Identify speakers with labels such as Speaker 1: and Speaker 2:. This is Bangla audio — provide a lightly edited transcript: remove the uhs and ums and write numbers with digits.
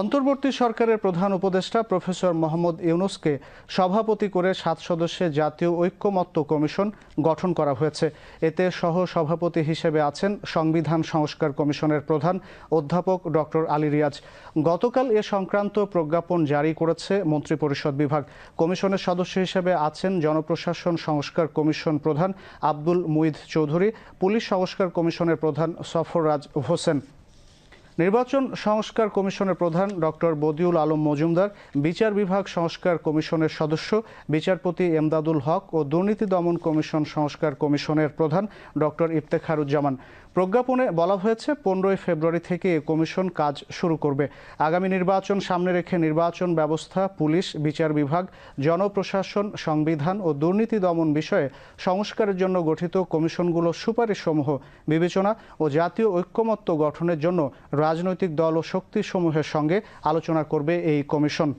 Speaker 1: অন্তর্বর্তী সরকারের প্রধান উপদেষ্টা প্রফেসর মোহাম্মদ ইউনূসকে সভাপতি করে ৭ সদস্যের জাতীয় ঐকমত্য কমিশন গঠন করা হয়েছে। এতে সহ সভাপতি হিসেবে আছেন সংবিধান সংস্কার কমিশনের প্রধান অধ্যাপক ডক্টর আলী রিয়াজ। গতকাল এ সংক্রান্ত প্রজ্ঞাপন জারি করেছে মন্ত্রিপরিষদ বিভাগ। কমিশনের সদস্য হিসেবে আছেন জনপ্রশাসন সংস্কার কমিশন প্রধান আব্দুল মুইদ চৌধুরী, পুলিশ সংস্কার কমিশনের প্রধান সফররাজ হোসেন, নির্বাচন সংস্কার কমিশনের প্রধান ডক্টর বদিউল আলম মজুমদার, বিচার বিভাগ সংস্কার কমিশনের সদস্য বিচারপতি এমদাদুল হক ও দুর্নীতি দমন কমিশন সংস্কার কমিশনের প্রধান ডক্টর ইফতেখারুজ্জামান। প্রজ্ঞাপনে বলা হয়েছে 15 ফেব্রুয়ারি থেকে এ কমিশন কাজ শুরু করবে। আগামী নির্বাচন সামনে রেখে নির্বাচন ব্যবস্থা, পুলিশ, বিচার বিভাগ, জনপ্রশাসন, সংবিধান ও দুর্নীতি দমন বিষয়ে সংস্কারের জন্য গঠিত কমিশনগুলোর সুপারিশসমূহ বিবেচনা ও জাতীয় ঐকমত্য গঠনের জন্য রাজনৈতিক দল ও শক্তিসমূহের সঙ্গে আলোচনা করবে এই কমিশন।